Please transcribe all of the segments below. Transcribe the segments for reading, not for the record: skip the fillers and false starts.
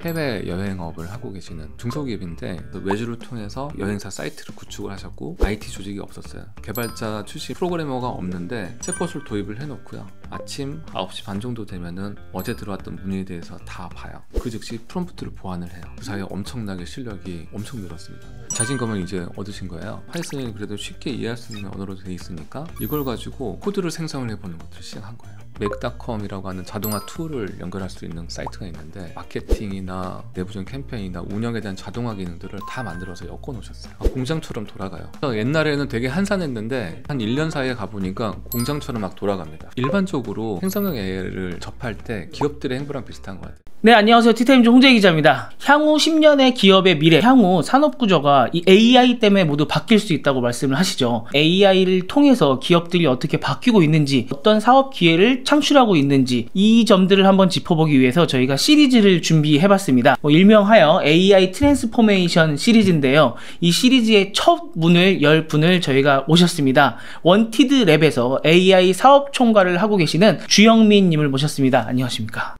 해외 여행업을 하고 계시는 중소기업인데 외주를 통해서 여행사 사이트를 구축을 하셨고 IT 조직이 없었어요. 개발자 출신 프로그래머가 없는데 챗봇을 도입을 해놓고요. 아침 9시 반 정도 되면은 어제 들어왔던 문의에 대해서 다 봐요. 그 즉시 프롬프트를 보완을 해요. 그 사이에 엄청나게 실력이 엄청 늘었습니다. 자신감을 이제 얻으신 거예요. 파이썬이 그래도 쉽게 이해할 수 있는 언어로 되어 있으니까 이걸 가지고 코드를 생성을 해보는 것들을 시작한 거예요. 맥닷컴이라고 하는 자동화 툴을 연결할 수 있는 사이트가 있는데 마케팅이나 내부적인 캠페인이나 운영에 대한 자동화 기능들을 다 만들어서 엮어 놓으셨어요. 공장처럼 돌아가요. 옛날에는 되게 한산했는데 한 1년 사이에 가보니까 공장처럼 막 돌아갑니다. 일반적으로 생성형 AI를 접할 때 기업들의 행보랑 비슷한 것 같아요. 네, 안녕하세요. 티타임즈 홍재 기자입니다. 향후 10년의 기업의 미래, 향후 산업 구조가 이 AI 때문에 모두 바뀔 수 있다고 말씀을 하시죠. AI를 통해서 기업들이 어떻게 바뀌고 있는지, 어떤 사업 기회를 창출하고 있는지, 이 점들을 한번 짚어보기 위해서 저희가 시리즈를 준비해봤습니다. 일명하여 AI 트랜스포메이션 시리즈인데요. 이 시리즈의 첫 문을 열 분을 저희가 모셨습니다. 원티드 랩에서 AI 사업 총괄을 하고 계시는 주영민 님을 모셨습니다. 안녕하십니까?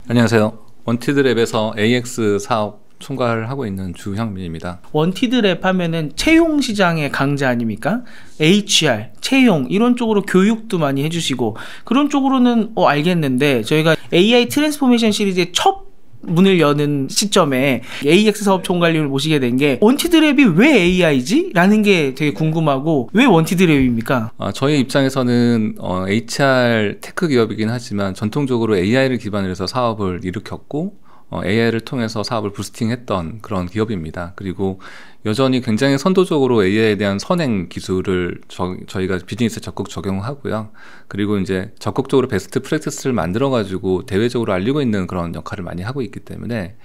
안녕하세요. 원티드랩에서 AX 사업 총괄을 하고 있는 주형민입니다. 원티드랩 하면은 채용 시장의 강자 아닙니까? HR, 채용 이런 쪽으로 교육도 많이 해주시고 그런 쪽으로는 알겠는데 저희가 AI 트랜스포메이션 시리즈의 첫 문을 여는 시점에 AX 사업 총괄님을 모시게 된 게 원티드랩이 왜 AI지? 라는 게 되게 궁금하고 왜 원티드랩입니까? 저희 입장에서는 HR 테크 기업이긴 하지만 전통적으로 AI를 기반으로 해서 사업을 일으켰고 AI를 통해서 사업을 부스팅했던 그런 기업입니다. 그리고 여전히 굉장히 선도적으로 AI에 대한 선행 기술을 저희가 비즈니스에 적극 적용하고요. 그리고 이제 적극적으로 베스트 프랙티스를 만들어가지고 대외적으로 알리고 있는 그런 역할을 많이 하고 있기 때문에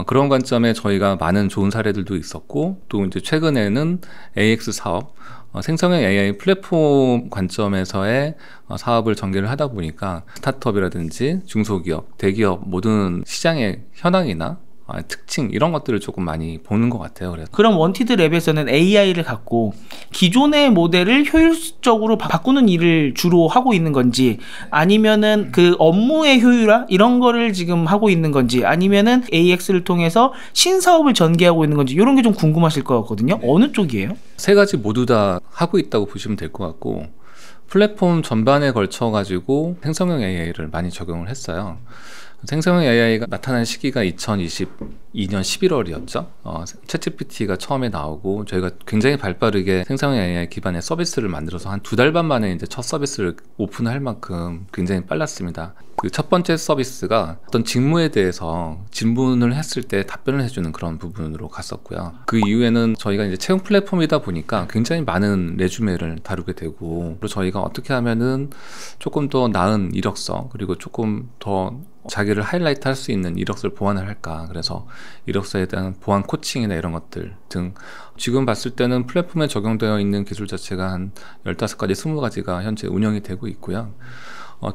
그런 관점에 저희가 많은 좋은 사례들도 있었고 또 이제 최근에는 AX 사업 생성형 AI 플랫폼 관점에서의 사업을 전개를 하다 보니까 스타트업이라든지 중소기업, 대기업 모든 시장의 현황이나 특징 이런 것들을 조금 많이 보는 것 같아요. 그래서 그럼 원티드랩에서는 AI를 갖고 기존의 모델을 효율적으로 바꾸는 일을 주로 하고 있는 건지 아니면은 그 업무의 효율화 이런 거를 지금 하고 있는 건지 아니면은 AX를 통해서 신사업을 전개하고 있는 건지 이런 게 좀 궁금하실 것 같거든요. 어느 쪽이에요? 세 가지 모두 다 하고 있다고 보시면 될 것 같고 플랫폼 전반에 걸쳐 가지고 생성형 AI를 많이 적용을 했어요. 생성형 AI가 나타난 시기가 2022년 11월이었죠. 챗GPT가 처음에 나오고 저희가 굉장히 발빠르게 생성형 AI 기반의 서비스를 만들어서 한 2달 반 만에 이제 첫 서비스를 오픈할 만큼 굉장히 빨랐습니다. 그 첫 번째 서비스가 어떤 직무에 대해서 질문을 했을 때 답변을 해주는 그런 부분으로 갔었고요. 그 이후에는 저희가 이제 채용 플랫폼이다 보니까 굉장히 많은 레주메를 다루게 되고 그리고 저희가 어떻게 하면은 조금 더 나은 이력서 그리고 조금 더 자기를 하이라이트 할 수 있는 이력서를 보완을 할까. 그래서 이력서에 대한 보완 코칭이나 이런 것들 등 지금 봤을 때는 플랫폼에 적용되어 있는 기술 자체가 한 15가지, 20가지가 현재 운영이 되고 있고요.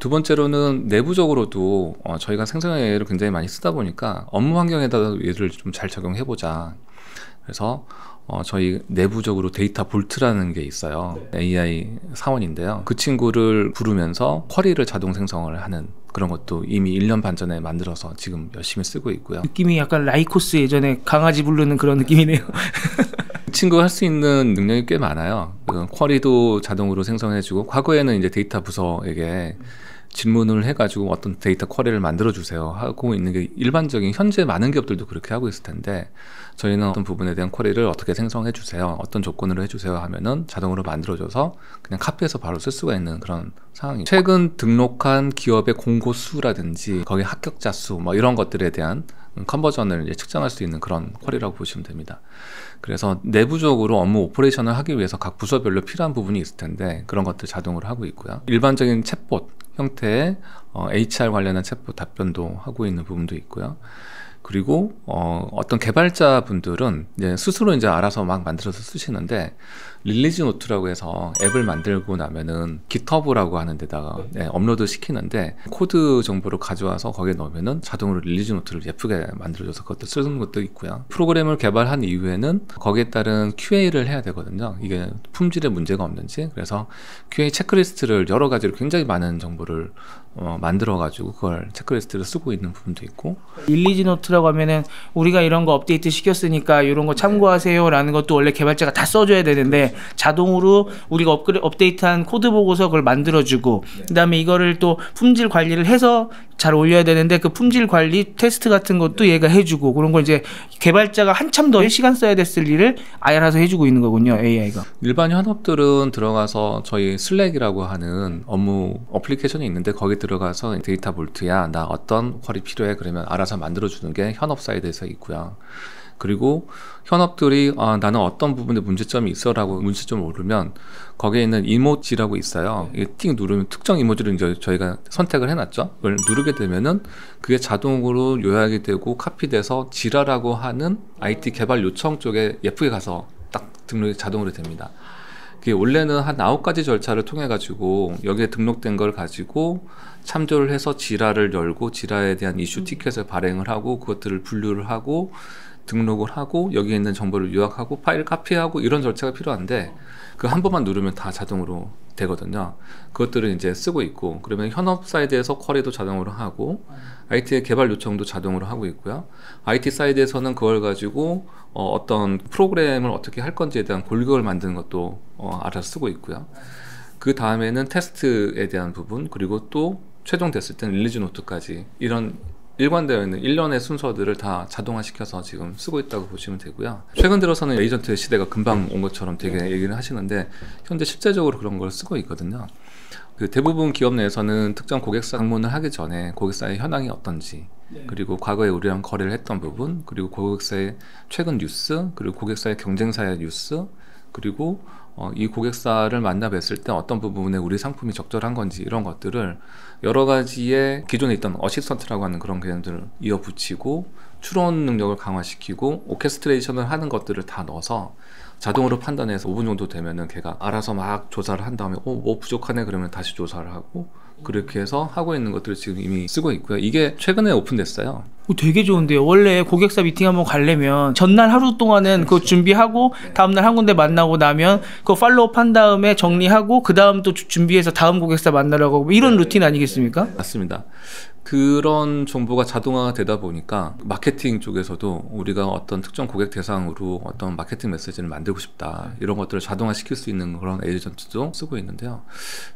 두 번째로는 내부적으로도 저희가 생성형 AI를 굉장히 많이 쓰다 보니까 업무 환경에다 얘를 좀 잘 적용해보자. 그래서 저희 내부적으로 데이터 볼트라는 게 있어요. AI 사원인데요. 그 친구를 부르면서 쿼리를 자동 생성을 하는 그런 것도 이미 1년 반 전에 만들어서 지금 열심히 쓰고 있고요. 느낌이 약간 라이코스 예전에 강아지 부르는 그런 느낌이네요. 그 친구가 할 수 있는 능력이 꽤 많아요. 쿼리도 자동으로 생성해주고 과거에는 이제 데이터 부서에게 질문을 해가지고 어떤 데이터 쿼리를 만들어주세요 하고 있는 게 일반적인 현재 많은 기업들도 그렇게 하고 있을 텐데 저희는 어떤 부분에 대한 쿼리를 어떻게 생성해주세요 어떤 조건으로 해주세요 하면은 자동으로 만들어줘서 그냥 카피해서 바로 쓸 수가 있는 그런 상황입니다. 최근 등록한 기업의 공고 수라든지 거기 합격자 수 뭐 이런 것들에 대한 컨버전을 이제 측정할 수 있는 그런 쿼리라고 보시면 됩니다. 그래서 내부적으로 업무 오퍼레이션을 하기 위해서 각 부서별로 필요한 부분이 있을 텐데 그런 것들 자동으로 하고 있고요. 일반적인 챗봇 형태의 HR 관련한 챗봇 답변도 하고 있는 부분도 있고요. 그리고 어떤 개발자분들은 이제 스스로 이제 알아서 막 만들어서 쓰시는데 릴리즈 노트라고 해서 앱을 만들고 나면은 깃허브라고 하는 데다가 업로드 시키는데 코드 정보를 가져와서 거기에 넣으면은 자동으로 릴리즈 노트를 예쁘게 만들어줘서 그것도 쓰는 것도 있고요. 프로그램을 개발한 이후에는 거기에 따른 QA를 해야 되거든요. 이게 품질에 문제가 없는지. 그래서 QA 체크리스트를 여러 가지로 굉장히 많은 정보를 만들어가지고 그걸 체크리스트를 쓰고 있는 부분도 있고. 릴리즈 노트라고 하면은 우리가 이런 거 업데이트 시켰으니까 이런 거 참고하세요라는 것도 원래 개발자가 다 써줘야 되는데 자동으로 우리가 업데이트한 코드 보고서 그걸 만들어주고 그다음에 이거를 또 품질 관리를 해서 잘 올려야 되는데 그 품질 관리 테스트 같은 것도 얘가 해주고 그런 걸 이제 개발자가 한참 더 시간 써야 됐을 일을 알아서 해주고 있는 거군요, AI가. 일반 현업들은 들어가서 저희 슬랙이라고 하는 업무 어플리케이션이 있는데 거기 들어가서 데이터 볼트야 나 어떤 쿼리 필요해 그러면 알아서 만들어주는 게 현업 사이드에서 있고요. 그리고 현업들이 나는 어떤 부분에 문제점이 있어 라고 문제점을 오르면 거기에 있는 이모지라고 있어요. 이게 틱 누르면 특정 이모지를 이제 저희가 선택을 해놨죠. 그걸 누르게 되면은 그게 자동으로 요약이 되고 카피돼서 지라라고 하는 IT 개발 요청 쪽에 예쁘게 가서 딱 등록이 자동으로 됩니다. 그게 원래는 한 9가지 절차를 통해 가지고 여기에 등록된 걸 가지고 참조를 해서 지라를 열고 지라에 대한 이슈 티켓을 발행을 하고 그것들을 분류를 하고 등록을 하고 여기에 있는 정보를 요약하고 파일 카피하고 이런 절차가 필요한데 그 한 번만 누르면 다 자동으로 되거든요. 그것들을 이제 쓰고 있고 그러면 현업 사이드에서 쿼리도 자동으로 하고 IT의 개발 요청도 자동으로 하고 있고요. IT 사이드에서는 그걸 가지고 어떤 프로그램을 어떻게 할 건지에 대한 골격을 만드는 것도 알아서 쓰고 있고요. 그 다음에는 테스트에 대한 부분 그리고 또 최종 됐을 때는 릴리즈 노트까지 이런 일관되어 있는 일련의 순서들을 다 자동화시켜서 지금 쓰고 있다고 보시면 되고요. 최근 들어서는 에이전트의 시대가 금방 온 것처럼 되게 얘기를 하시는데 현재 실제적으로 그런 걸 쓰고 있거든요. 그 대부분 기업 내에서는 특정 고객사 방문을 하기 전에 고객사의 현황이 어떤지 그리고 과거에 우리랑 거래를 했던 부분 그리고 고객사의 최근 뉴스 그리고 고객사의 경쟁사의 뉴스 그리고 이 고객사를 만나 뵀을 때 어떤 부분에 우리 상품이 적절한 건지 이런 것들을 여러 가지의 기존에 있던 어시스턴트라고 하는 그런 개념들을 이어붙이고 추론 능력을 강화시키고 오케스트레이션을 하는 것들을 다 넣어서 자동으로 판단해서 5분 정도 되면은 걔가 알아서 막 조사를 한 다음에 뭐 부족하네 그러면 다시 조사를 하고 그렇게 해서 하고 있는 것들을 지금 이미 쓰고 있고요. 이게 최근에 오픈됐어요. 되게 좋은데요. 원래 고객사 미팅 한번 가려면 전날 하루 동안은 그거 준비하고 다음날 한 군데 만나고 나면 그거 팔로우업 한 다음에 정리하고 그 다음 또 준비해서 다음 고객사 만나려고 하고 이런 루틴 아니겠습니까? 맞습니다. 그런 정보가 자동화가 되다 보니까 마케팅 쪽에서도 우리가 어떤 특정 고객 대상으로 어떤 마케팅 메시지를 만들고 싶다 이런 것들을 자동화시킬 수 있는 그런 에이전트도 쓰고 있는데요.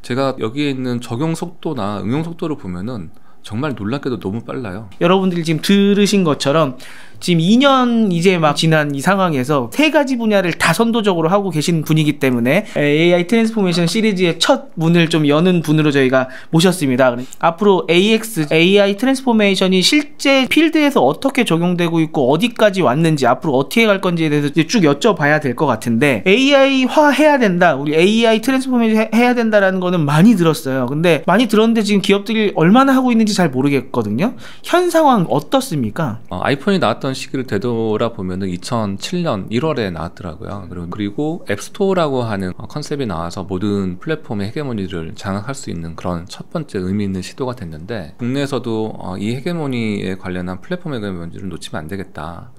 제가 여기에 있는 적용 속도나 응용 속도를 보면은 정말 놀랍게도 너무 빨라요. 여러분들이 지금 들으신 것처럼 지금 2년 이제 막 지난 이 상황에서 3가지 분야를 다 선도적으로 하고 계신 분이기 때문에 AI 트랜스포메이션 시리즈의 첫 문을 좀 여는 분으로 저희가 모셨습니다. 앞으로 AX, AI 트랜스포메이션이 실제 필드에서 어떻게 적용되고 있고 어디까지 왔는지 앞으로 어떻게 갈 건지에 대해서 쭉 여쭤봐야 될 것 같은데 AI화 해야 된다, 우리 AI 트랜스포메이션 해야 된다라는 거는 많이 들었어요. 근데 많이 들었는데 지금 기업들이 얼마나 하고 있는지 잘 모르겠거든요. 현 상황 어떻습니까? 아이폰이 나왔던 시기를 되돌아보면 2007년 1월에 나왔더라고요. 그리고 앱스토어라고 하는 컨셉이 나와서 모든 플랫폼의 헤게모니를 장악할 수 있는 그런 첫 번째 의미 있는 시도가 됐는데 국내에서도 이 헤게모니에 관련한 플랫폼 헤게모니를 놓치면 안 되겠다.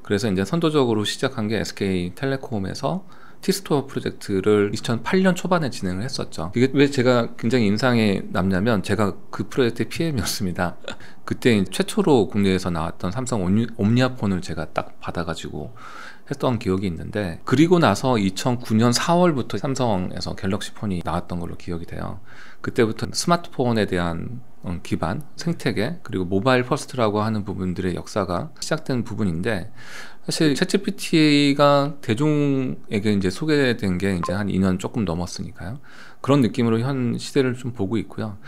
그래서 이제 선도적으로 시작한 게 SK텔레콤에서 T스토어 프로젝트를 2008년 초반에 진행을 했었죠. 이게 왜 제가 굉장히 인상에 남냐면 제가 그 프로젝트의 PM이었습니다. 그때 최초로 국내에서 나왔던 삼성 옴니아폰을 제가 딱 받아가지고 했던 기억이 있는데 그리고 나서 2009년 4월부터 삼성에서 갤럭시 폰이 나왔던 걸로 기억이 돼요. 그때부터 스마트폰에 대한 기반, 생태계 그리고 모바일 퍼스트라고 하는 부분들의 역사가 시작된 부분인데 사실 챗GPT가 대중에게 이제 소개된 게 이제 한 2년 조금 넘었으니까요. 그런 느낌으로 현 시대를 좀 보고 있고요.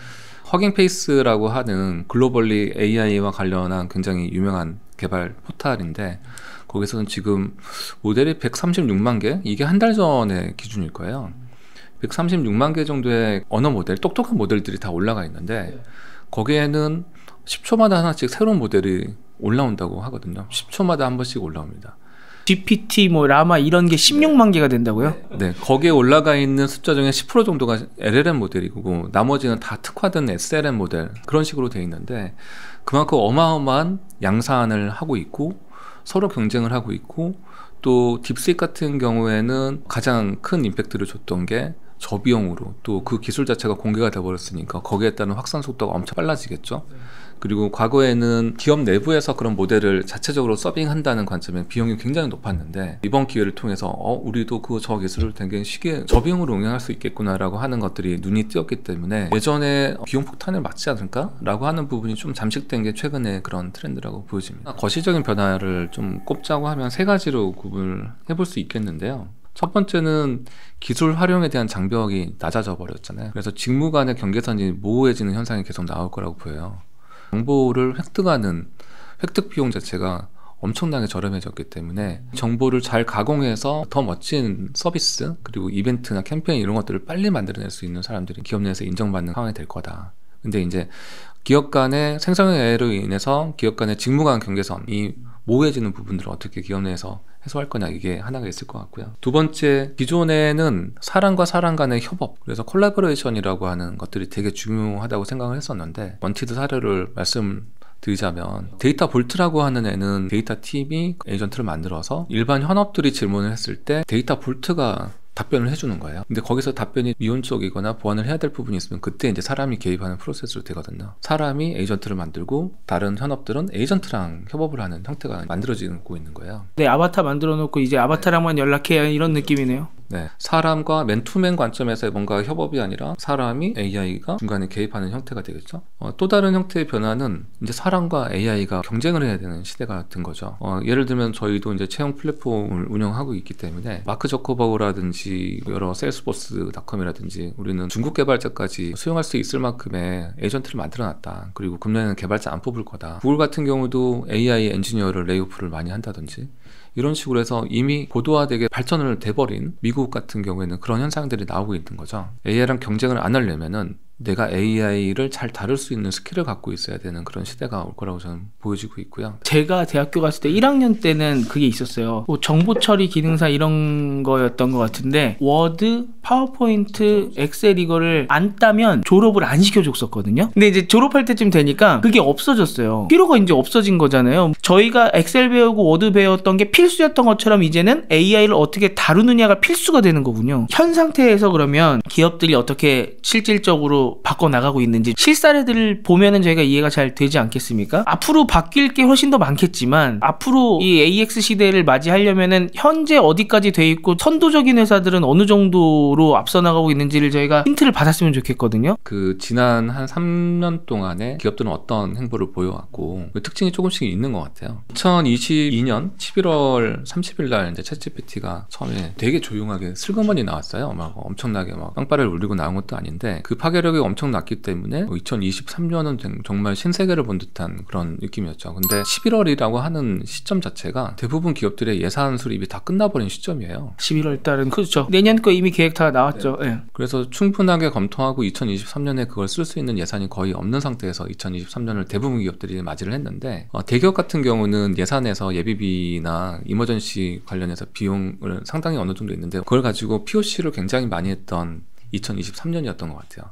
허깅페이스라고 하는 글로벌리 AI와 관련한 굉장히 유명한 개발 포탈인데 거기서는 지금 모델이 136만 개? 이게 한 달 전의 기준일 거예요. 136만 개 정도의 언어 모델, 똑똑한 모델들이 다 올라가 있는데 거기에는 10초마다 하나씩 새로운 모델이 올라온다고 하거든요. 10초마다 한 번씩 올라옵니다. GPT, 뭐 라마 이런 게 16만 개가 된다고요? 네, 거기에 올라가 있는 숫자 중에 10% 정도가 LLM 모델이고 나머지는 다 특화된 SLM 모델 그런 식으로 돼 있는데 그만큼 어마어마한 양산을 하고 있고 서로 경쟁을 하고 있고 또 딥시크 같은 경우에는 가장 큰 임팩트를 줬던 게 저비용으로 또 그 기술 자체가 공개가 돼버렸으니까 거기에 따른 확산 속도가 엄청 빨라지겠죠. 그리고 과거에는 기업 내부에서 그런 모델을 자체적으로 서빙한다는 관점에 비용이 굉장히 높았는데 이번 기회를 통해서 우리도 저 기술을 굉장히 쉽게 저비용으로 응용할 수 있겠구나라고 하는 것들이 눈이 띄었기 때문에 예전에 비용 폭탄을 맞지 않을까라고 하는 부분이 좀 잠식된 게 최근에 그런 트렌드라고 보여집니다. 거시적인 변화를 좀 꼽자고 하면 세 가지로 구분을 해볼 수 있겠는데요. 첫 번째는 기술 활용에 대한 장벽이 낮아져 버렸잖아요. 그래서 직무 간의 경계선이 모호해지는 현상이 계속 나올 거라고 보여요. 정보를 획득하는 획득 비용 자체가 엄청나게 저렴해졌기 때문에 정보를 잘 가공해서 더 멋진 서비스 그리고 이벤트나 캠페인 이런 것들을 빨리 만들어낼 수 있는 사람들이 기업 내에서 인정받는 상황이 될 거다. 근데 이제 기업 간의 생성형 AI로 인해서 기업 간의 직무 간 경계선이 모호해지는 부분들을 어떻게 기업 내에서 해소할 거냐 이게 하나가 있을 것 같고요. 두 번째, 기존에는 사람과 사람 간의 협업 그래서 콜라보레이션이라고 하는 것들이 되게 중요하다고 생각을 했었는데 원티드 사례를 말씀드리자면 데이터 볼트라고 하는 애는 데이터 팀이 에이전트를 만들어서 일반 현업들이 질문을 했을 때 데이터 볼트가 답변을 해주는 거예요. 근데 거기서 답변이 미온적이거나 보완을 해야 될 부분이 있으면 그때 이제 사람이 개입하는 프로세스로 되거든요. 사람이 에이전트를 만들고 다른 현업들은 에이전트랑 협업을 하는 형태가 만들어지고 있는 거예요. 네, 아바타 만들어 놓고 이제 아바타랑만 연락해야 이런 느낌이네요. 네, 사람과 맨투맨 관점에서 뭔가 협업이 아니라 사람이 AI가 중간에 개입하는 형태가 되겠죠. 또 다른 형태의 변화는 이제 사람과 AI가 경쟁을 해야 되는 시대가 된 거죠. 예를 들면 저희도 이제 채용 플랫폼을 운영하고 있기 때문에 마크 저커버그라든지 여러 세일스포스닷컴이라든지 우리는 중국 개발자까지 수용할 수 있을 만큼의 에이전트를 만들어놨다. 그리고 금년에는 개발자 안 뽑을 거다. 구글 같은 경우도 AI 엔지니어를 레이오프를 많이 한다든지 이런 식으로 해서 이미 고도화되게 발전을 돼버린 미국 같은 경우에는 그런 현상들이 나오고 있는 거죠. AI랑 경쟁을 안 하려면은 내가 AI를 잘 다룰 수 있는 스킬을 갖고 있어야 되는 그런 시대가 올 거라고 저는 보여지고 있고요. 제가 대학교 갔을 때 1학년 때는 그게 있었어요. 뭐 정보 처리 기능사 이런 거였던 것 같은데 워드, 파워포인트, 엑셀 이거를 안 따면 졸업을 안 시켜줬었거든요. 근데 이제 졸업할 때쯤 되니까 그게 없어졌어요. 필요가 이제 없어진 거잖아요. 저희가 엑셀 배우고 워드 배웠던 게 필수였던 것처럼 이제는 AI를 어떻게 다루느냐가 필수가 되는 거군요. 현 상태에서 그러면 기업들이 어떻게 실질적으로 바꿔나가고 있는지 실사례들을 보면은 저희가 이해가 잘 되지 않겠습니까? 앞으로 바뀔 게 훨씬 더 많겠지만 앞으로 이 AX 시대를 맞이하려면은 현재 어디까지 돼 있고 선도적인 회사들은 어느 정도로 앞서 나가고 있는지를 저희가 힌트를 받았으면 좋겠거든요. 그 지난 한 3년 동안에 기업들은 어떤 행보를 보여왔고 그 특징이 조금씩 있는 것 같아요. 2022년 11월 30일 날 이제 챗GPT가 처음에 되게 조용하게 슬그머니 나왔어요. 막 엄청나게 막 빵빠레를 울리고 나온 것도 아닌데 그 파괴력이 엄청 났기 때문에 2023년은 정말 신세계를 본 듯한 그런 느낌이었죠. 근데 11월이라고 하는 시점 자체가 대부분 기업들의 예산 수립이 다 끝나버린 시점이에요. 11월 달은 그렇죠. 내년 거 이미 계획 다 나왔죠. 네. 그래서 충분하게 검토하고 2023년에 그걸 쓸 수 있는 예산이 거의 없는 상태에서 2023년을 대부분 기업들이 맞이를 했는데 대기업 같은 경우는 예산에서 예비비나 이머전시 관련해서 비용을 상당히 어느 정도 있는데 그걸 가지고 POC를 굉장히 많이 했던 2023년이었던 것 같아요.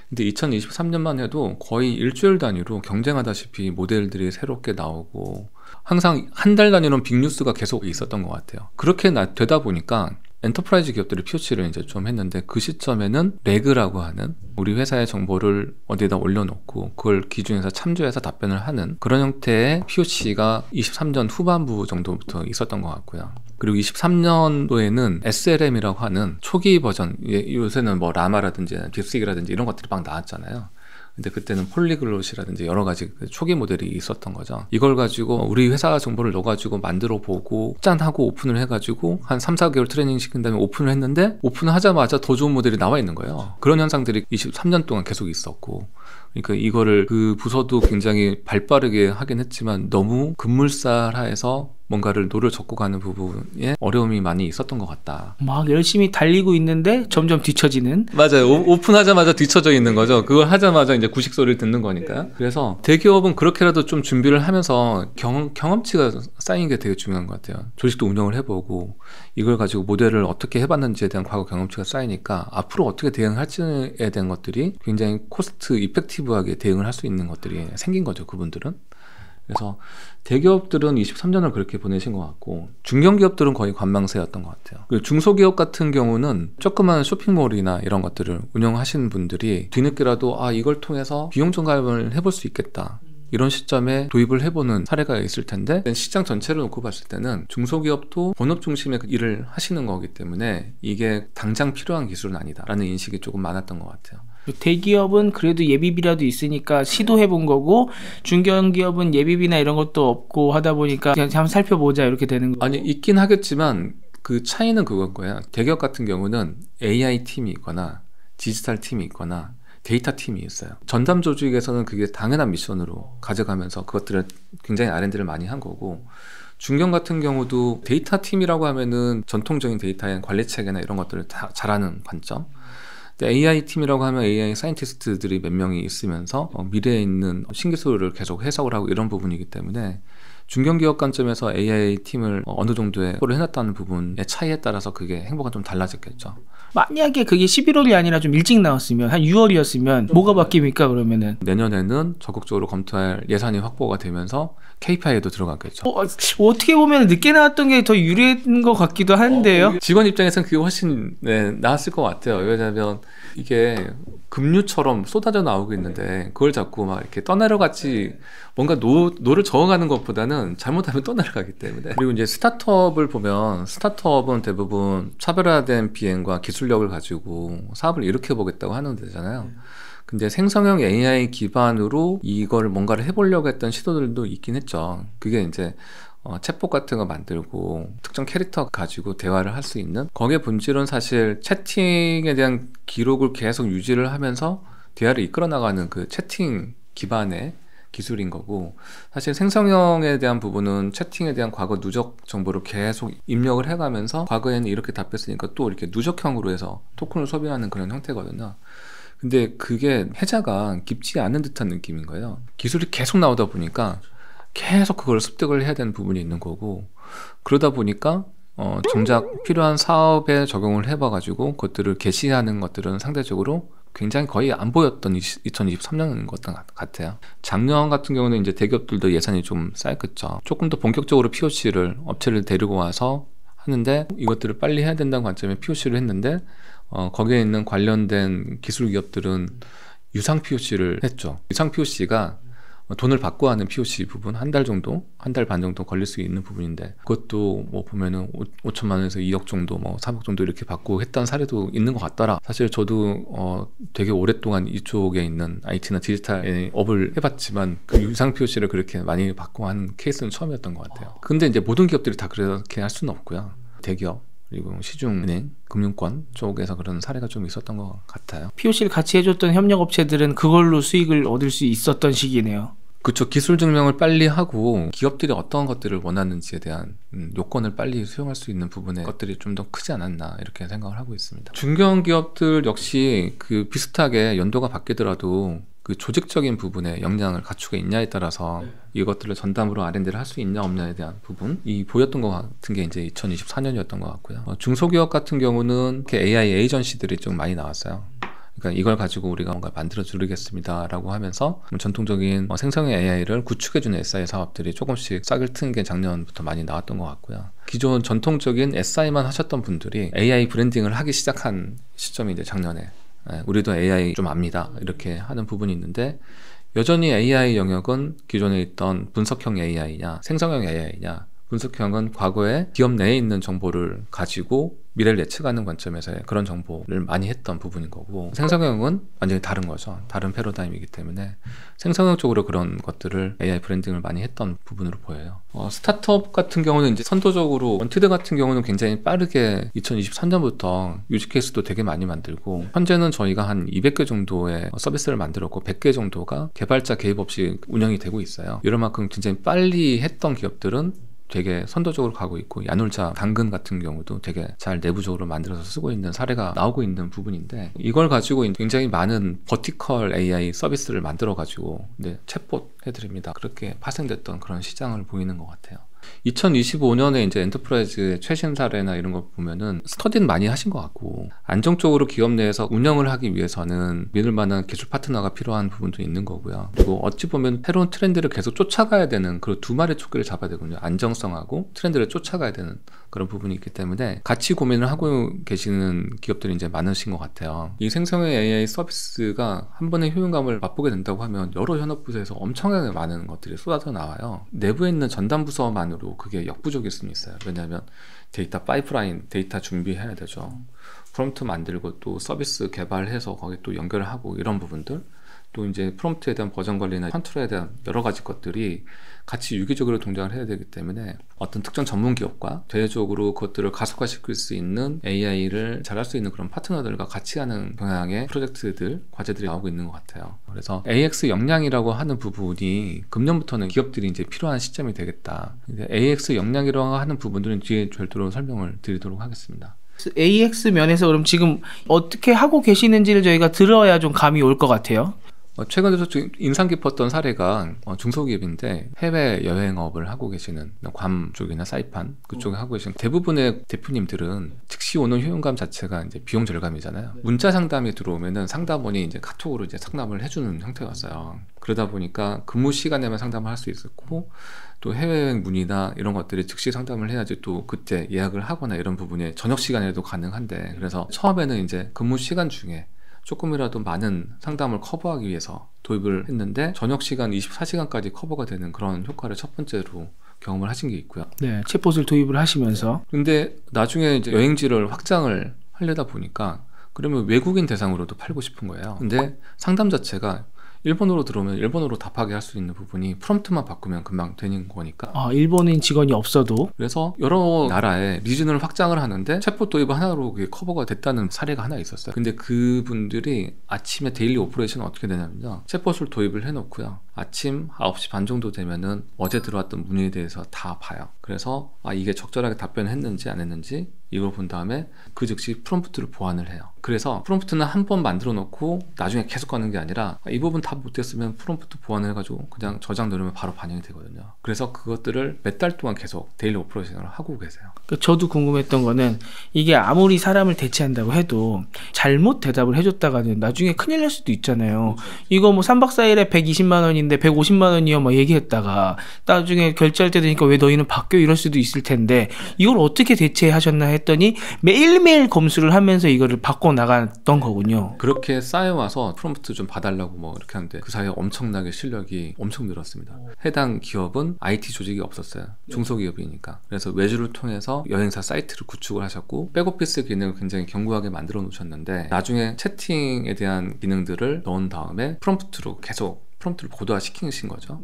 근데 2023년만 해도 거의 일주일 단위로 경쟁하다시피 모델들이 새롭게 나오고 항상 한 달 단위로는 빅뉴스가 계속 있었던 것 같아요. 그렇게 되다 보니까 엔터프라이즈 기업들이 POC를 이제 좀 했는데 그 시점에는 레그라고 하는 우리 회사의 정보를 어디에다 올려놓고 그걸 기준해서 참조해서 답변을 하는 그런 형태의 POC가 23년 후반부 정도부터 있었던 것 같고요. 그리고 23년도에는 SLM이라고 하는 초기 버전, 요새는 뭐 라마라든지 딥시크라든지 이런 것들이 막 나왔잖아요. 근데 그때는 폴리글롯이라든지 여러 가지 초기 모델이 있었던 거죠. 이걸 가지고 우리 회사 정보를 넣어가지고 만들어 보고 짠하고 오픈을 해가지고 한 3, 4개월 트레이닝 시킨 다음에 오픈을 했는데 오픈을 하자마자 더 좋은 모델이 나와 있는 거예요. 그런 현상들이 23년 동안 계속 있었고 그러니까 이거를 그 부서도 굉장히 발빠르게 하긴 했지만 너무 급물살하에서 뭔가를 노를 젓고 가는 부분에 어려움이 많이 있었던 것 같다. 막 열심히 달리고 있는데 점점 뒤처지는. 맞아요. 오픈하자마자 뒤쳐져 있는 거죠. 그걸 하자마자 이제 구식 소리를 듣는 거니까요. 그래서 대기업은 그렇게라도 좀 준비를 하면서 경험치가 쌓이는 게 되게 중요한 것 같아요. 조직도 운영을 해보고 이걸 가지고 모델을 어떻게 해봤는지에 대한 과거 경험치가 쌓이니까 앞으로 어떻게 대응할지에 대한 것들이 굉장히 코스트 이펙티브하게 대응을 할 수 있는 것들이 생긴 거죠. 그분들은. 그래서 대기업들은 23년을 그렇게 보내신 것 같고 중견기업들은 거의 관망세였던 것 같아요. 그리고 중소기업 같은 경우는 조그만 쇼핑몰이나 이런 것들을 운영하시는 분들이 뒤늦게라도 이걸 통해서 비용 절감을 해볼 수 있겠다. 이런 시점에 도입을 해보는 사례가 있을 텐데 시장 전체를 놓고 봤을 때는 중소기업도 본업 중심의 일을 하시는 거기 때문에 이게 당장 필요한 기술은 아니다라는 인식이 조금 많았던 것 같아요. 대기업은 그래도 예비비라도 있으니까 시도해본 거고 중견기업은 예비비나 이런 것도 없고 하다 보니까 그냥 한번 살펴보자 이렇게 되는 거고. 아니 있긴 하겠지만 그 차이는 그건 거예요. 대기업 같은 경우는 AI 팀이 있거나 디지털 팀이 있거나 데이터 팀이 있어요. 전담 조직에서는 그게 당연한 미션으로 가져가면서 그것들을 굉장히 R&D를 많이 한 거고 중견 같은 경우도 데이터 팀이라고 하면은 전통적인 데이터의 관리 체계나 이런 것들을 다 잘하는 관점. AI 팀이라고 하면 AI 사이언티스트들이 몇 명이 있으면서 미래에 있는 신기술을 계속 해석을 하고 이런 부분이기 때문에 중견기업 관점에서 AI 팀을 어느 정도의 확보를 해놨다는 부분의 차이에 따라서 그게 행보가 좀 달라졌겠죠. 만약에 그게 11월이 아니라 좀 일찍 나왔으면 한 6월이었으면 뭐가 바뀝니까 그러면은? 내년에는 적극적으로 검토할 예산이 확보가 되면서 KPI에도 들어갔겠죠. 어떻게 보면 늦게 나왔던 게 더 유리한 것 같기도 한데요. 직원 입장에서는 그게 훨씬 나았을 것 같아요. 왜냐하면 이게 급류처럼 쏟아져 나오고 있는데 그걸 자꾸 막 이렇게 떠내려갔지 뭔가 노를 저어가는 것보다는 잘못하면 떠내려가기 때문에. 그리고 이제 스타트업을 보면 스타트업은 대부분 차별화된 비행과 기술력을 가지고 사업을 일으켜 보겠다고 하는 데잖아요. 근데 생성형 AI 기반으로 이걸 뭔가를 해보려고 했던 시도들도 있긴 했죠. 그게 이제 챗봇 같은 거 만들고 특정 캐릭터 가지고 대화를 할 수 있는, 거기에 본질은 사실 채팅에 대한 기록을 계속 유지를 하면서 대화를 이끌어 나가는 그 채팅 기반의 기술인 거고, 사실 생성형에 대한 부분은 채팅에 대한 과거 누적 정보를 계속 입력을 해가면서 과거에는 이렇게 답했으니까 또 이렇게 누적형으로 해서 토큰을 소비하는 그런 형태거든요. 근데 그게 해자가 깊지 않은 듯한 느낌인 거예요. 기술이 계속 나오다 보니까 계속 그걸 습득을 해야 되는 부분이 있는 거고, 그러다 보니까 정작 필요한 사업에 적용을 해봐가지고 그것들을 게시하는 것들은 상대적으로 굉장히 거의 안 보였던 2023년인 것 같아요. 작년 같은 경우는 이제 대기업들도 예산이 좀 쌓였겠죠. 조금 더 본격적으로 POC를 업체를 데리고 와서 하는데 이것들을 빨리 해야 된다는 관점에 POC를 했는데 거기에 있는 관련된 기술 기업들은 유상 POC를 했죠. 유상 POC가 돈을 받고 하는 POC 부분 한 달 정도, 한 달 반 정도 걸릴 수 있는 부분인데 그것도 뭐 보면은 5천만 원에서 2억 정도, 뭐 3억 정도 이렇게 받고 했던 사례도 있는 것 같더라. 사실 저도 되게 오랫동안 이쪽에 있는 IT나 디지털 업을 해봤지만 그 유상 POC를 그렇게 많이 받고 한 케이스는 처음이었던 것 같아요. 근데 이제 모든 기업들이 다 그렇게 할 수는 없고요. 대기업 그리고 시중은행, 금융권 쪽에서 그런 사례가 좀 있었던 것 같아요. POC를 같이 해줬던 협력업체들은 그걸로 수익을 얻을 수 있었던 시기네요. 그렇죠. 기술 증명을 빨리 하고 기업들이 어떤 것들을 원하는지에 대한 요건을 빨리 수용할 수 있는 부분의 것들이 좀 더 크지 않았나 이렇게 생각을 하고 있습니다. 중견기업들 역시 그 비슷하게 연도가 바뀌더라도 그 조직적인 부분에 역량을 갖추고 있냐에 따라서 이것들을 전담으로 R&D를 할 수 있냐 없냐에 대한 부분이 보였던 것 같은 게 이제 2024년이었던 것 같고요. 중소기업 같은 경우는 이렇게 AI 에이전시들이 좀 많이 나왔어요. 그러니까 이걸 가지고 우리가 뭔가 만들어 드리겠습니다 라고 하면서 전통적인 생성형 AI를 구축해주는 SI 사업들이 조금씩 싹을 튼 게 작년부터 많이 나왔던 것 같고요. 기존 전통적인 SI만 하셨던 분들이 AI 브랜딩을 하기 시작한 시점이 이제 작년에 우리도 AI 좀 압니다 이렇게 하는 부분이 있는데, 여전히 AI 영역은 기존에 있던 분석형 AI냐 생성형 AI냐, 분석형은 과거에 기업 내에 있는 정보를 가지고 미래를 예측하는 관점에서의 그런 정보를 많이 했던 부분인 거고, 생성형은 완전히 다른 거죠. 다른 패러다임이기 때문에 생성형 쪽으로 그런 것들을 AI 브랜딩을 많이 했던 부분으로 보여요. 스타트업 같은 경우는 이제 선도적으로 원티드 같은 경우는 굉장히 빠르게 2023년부터 유지 케이스도 되게 많이 만들고, 현재는 저희가 한 200개 정도의 서비스를 만들었고 100개 정도가 개발자 개입 없이 운영이 되고 있어요. 이런 만큼 굉장히 빨리 했던 기업들은 되게 선도적으로 가고 있고 야놀자 당근 같은 경우도 되게 잘 내부적으로 만들어서 쓰고 있는 사례가 나오고 있는 부분인데 이걸 가지고 굉장히 많은 버티컬 AI 서비스를 만들어 가지고 챗봇 해드립니다. 그렇게 파생됐던 그런 시장을 보이는 것 같아요. 2025년에 이제 엔터프라이즈의 최신 사례나 이런 걸 보면은 스터디는 많이 하신 것 같고 안정적으로 기업 내에서 운영을 하기 위해서는 믿을 만한 기술 파트너가 필요한 부분도 있는 거고요. 그리고 어찌 보면 새로운 트렌드를 계속 쫓아가야 되는 그 두 마리 토끼를 잡아야 되거든요. 안정성하고 트렌드를 쫓아가야 되는 그런 부분이 있기 때문에 같이 고민을 하고 계시는 기업들이 이제 많으신 것 같아요. 이 생성형 AI 서비스가 한 번의 효용감을 맛보게 된다고 하면 여러 현업부서에서 엄청나게 많은 것들이 쏟아져 나와요. 내부에 있는 전담 부서만으로 그게 역부족일 수는 있어요. 왜냐하면 데이터 파이프라인, 데이터 준비해야 되죠. 프롬프트 만들고 또 서비스 개발해서 거기 또 연결을 하고 이런 부분들, 또 이제 프롬프트에 대한 버전 관리나 컨트롤에 대한 여러 가지 것들이 같이 유기적으로 동작을 해야 되기 때문에 어떤 특정 전문 기업과 대외적으로 그것들을 가속화시킬 수 있는 AI를 잘할 수 있는 그런 파트너들과 같이 하는 경향의 프로젝트들, 과제들이 나오고 있는 것 같아요. 그래서 AX 역량이라고 하는 부분이 금년부터는 기업들이 이제 필요한 시점이 되겠다. AX 역량이라고 하는 부분들은 뒤에 별도로 설명을 드리도록 하겠습니다. AX 면에서 그럼 지금 어떻게 하고 계시는지를 저희가 들어야 좀 감이 올 것 같아요. 최근에 좀 인상 깊었던 사례가 중소기업인데 해외 여행업을 하고 계시는 괌 쪽이나 사이판 그쪽에 하고 계시는 대부분의 대표님들은 즉시 오는 효용감 자체가 이제 비용 절감이잖아요. 문자 상담이 들어오면은 상담원이 이제 카톡으로 이제 상담을 해주는 형태였어요. 그러다 보니까 근무 시간에만 상담을 할 수 있었고 또 해외여행 문의나 이런 것들이 즉시 상담을 해야지 또 그때 예약을 하거나 이런 부분이 저녁 시간에도 가능한데 그래서 처음에는 이제 근무 시간 중에 조금이라도 많은 상담을 커버하기 위해서 도입을 했는데 저녁 시간 24시간까지 커버가 되는 그런 효과를 첫 번째로 경험을 하신 게 있고요. 네, 챗봇을 도입을 하시면서. 근데 나중에 이제 여행지를 확장을 하려다 보니까 그러면 외국인 대상으로도 팔고 싶은 거예요. 근데 상담 자체가 일본어로 들어오면 일본어로 답하게 할 수 있는 부분이 프롬프트만 바꾸면 금방 되는 거니까. 일본인 직원이 없어도. 그래서 여러 나라에 리즌을 확장을 하는데 챗봇 도입 하나로 그게 커버가 됐다는 사례가 하나 있었어요. 근데 그분들이 아침에 데일리 오퍼레이션은 어떻게 되냐면요. 챗봇을 도입을 해놓고요. 아침 9시 반 정도 되면은 어제 들어왔던 문의에 대해서 다 봐요. 그래서 이게 적절하게 답변했는지 안 했는지 이걸 본 다음에 그 즉시 프롬프트를 보완을 해요. 그래서 프롬프트는 한 번 만들어 놓고 나중에 계속 가는 게 아니라 이 부분 다 못했으면 프롬프트 보완을 해가지고 그냥 저장 누르면 바로 반영이 되거든요. 그래서 그것들을 몇 달 동안 계속 데일리 오퍼레이션을 하고 계세요. 저도 궁금했던 거는 이게 아무리 사람을 대체한다고 해도 잘못 대답을 해줬다가는 나중에 큰일 날 수도 있잖아요. 이거 뭐 3박 4일에 120만 원인데 150만 원이요 막 얘기했다가 나중에 결제할 때 되니까 왜 너희는 바뀌어 이럴 수도 있을 텐데 이걸 어떻게 대체하셨나 했더니 매일매일 검수를 하면서 이거를 바꿔 나갔던 거군요. 그렇게 쌓여와서 프롬프트 좀 봐달라고 뭐 이렇게 하는데 그 사이에 엄청나게 실력이 엄청 늘었습니다. 해당 기업은 IT 조직이 없었어요. 중소기업이니까. 그래서 외주를 통해서 여행사 사이트를 구축을 하셨고 백오피스 기능을 굉장히 견고하게 만들어 놓으셨는데 나중에 채팅에 대한 기능들을 넣은 다음에 프롬프트로 계속 프롬프트를 고도화 시키신 거죠.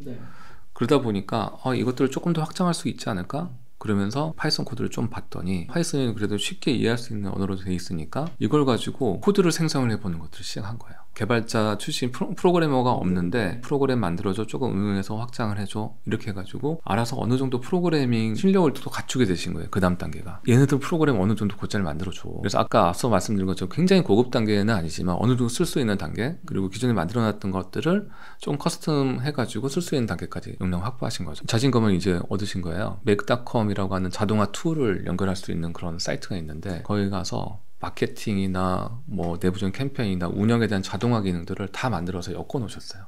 그러다 보니까 이것들을 조금 더 확장할 수 있지 않을까? 그러면서 파이썬 코드를 좀 봤더니 파이썬이 그래도 쉽게 이해할 수 있는 언어로 되어 있으니까 이걸 가지고 코드를 생성을 해보는 것들을 시작한 거예요. 개발자 출신 프로그래머가 없는데 프로그램 만들어줘, 조금 응용해서 확장을 해줘, 이렇게 해가지고 알아서 어느 정도 프로그래밍 실력을 또 갖추게 되신 거예요. 그 다음 단계가 얘네들 프로그램 어느 정도 곧잘 만들어줘. 그래서 아까 앞서 말씀드린 것처럼 굉장히 고급 단계는 아니지만 어느 정도 쓸 수 있는 단계, 그리고 기존에 만들어놨던 것들을 좀 커스텀 해가지고 쓸 수 있는 단계까지 역량 확보하신 거죠. 자신감을 이제 얻으신 거예요. 맥닷컴이라고 하는 자동화 툴을 연결할 수 있는 그런 사이트가 있는데 거기 가서 마케팅이나 뭐 내부적인 캠페인이나 운영에 대한 자동화 기능들을 다 만들어서 엮어 놓으셨어요.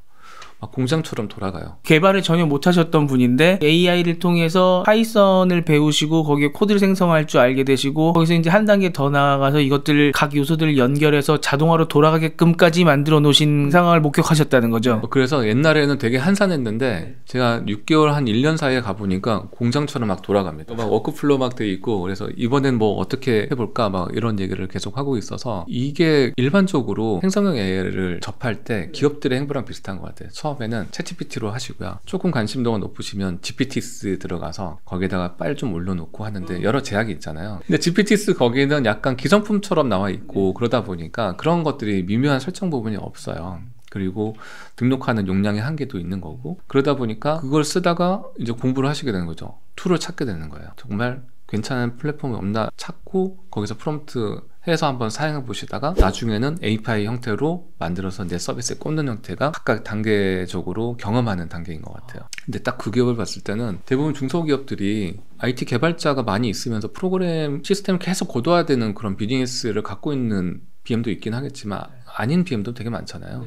막 공장처럼 돌아가요. 개발을 전혀 못하셨던 분인데 AI를 통해서 파이썬을 배우시고 거기에 코드를 생성할 줄 알게 되시고 거기서 이제 한 단계 더 나아가서 이것들을 각 요소들을 연결해서 자동화로 돌아가게끔까지 만들어 놓으신 상황을 목격하셨다는 거죠. 그래서 옛날에는 되게 한산했는데 제가 6개월 한 1년 사이에 가보니까 공장처럼 막 돌아갑니다. 막 워크플로우 막 돼 있고, 그래서 이번엔 뭐 어떻게 해볼까 막 이런 얘기를 계속 하고 있어서 이게 일반적으로 생성형 AI를 접할 때 기업들의 행보랑 비슷한 것 같아요. 처음에는 챗GPT로 하시고요. 조금 관심도가 높으시면 GPTs 들어가서 거기에다가 파일 좀 올려놓고 하는데 여러 제약이 있잖아요. 근데 GPTs 거기는 약간 기성품처럼 나와 있고 그러다 보니까 그런 것들이 미묘한 설정 부분이 없어요. 그리고 등록하는 용량의 한계도 있는 거고, 그러다 보니까 그걸 쓰다가 이제 공부를 하시게 되는 거죠. 툴을 찾게 되는 거예요. 정말 괜찮은 플랫폼이 없나 찾고 거기서 프롬프트 해서 한번 사용해 보시다가 나중에는 API 형태로 만들어서 내 서비스에 꽂는 형태가 각각 단계적으로 경험하는 단계인 것 같아요. 근데 딱 그 기업을 봤을 때는 대부분 중소기업들이 IT 개발자가 많이 있으면서 프로그램 시스템을 계속 고도화되는 그런 비즈니스를 갖고 있는 BM도 있긴 하겠지만 아닌 BM도 되게 많잖아요.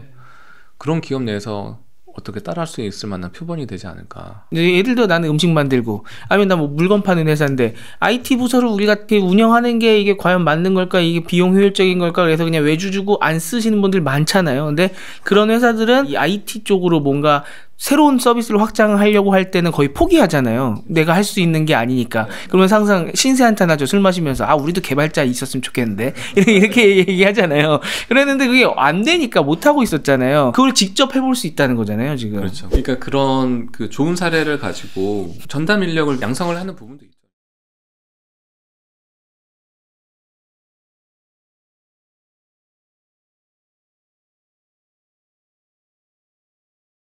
그런 기업 내에서 어떻게 따라할 수 있을 만한 표본이 되지 않을까. 예를 들어 나는 음식 만들고 아니면 나 뭐 물건 파는 회사인데 IT 부서를 우리가 운영하는 게 이게 과연 맞는 걸까, 이게 비용 효율적인 걸까, 그래서 그냥 외주 주고 안 쓰시는 분들 많잖아요. 근데 그런 회사들은 이 IT 쪽으로 뭔가 새로운 서비스를 확장하려고 할 때는 거의 포기하잖아요. 내가 할 수 있는 게 아니니까. 그러면 항상 신세한탄하죠. 술 마시면서 우리도 개발자 있었으면 좋겠는데 이렇게 얘기하잖아요. 그랬는데 그게 안 되니까 못 하고 있었잖아요. 그걸 직접 해볼 수 있다는 거잖아요, 지금. 그렇죠. 그러니까 그런 그 좋은 사례를 가지고 전담 인력을 양성을 하는 부분도 있죠.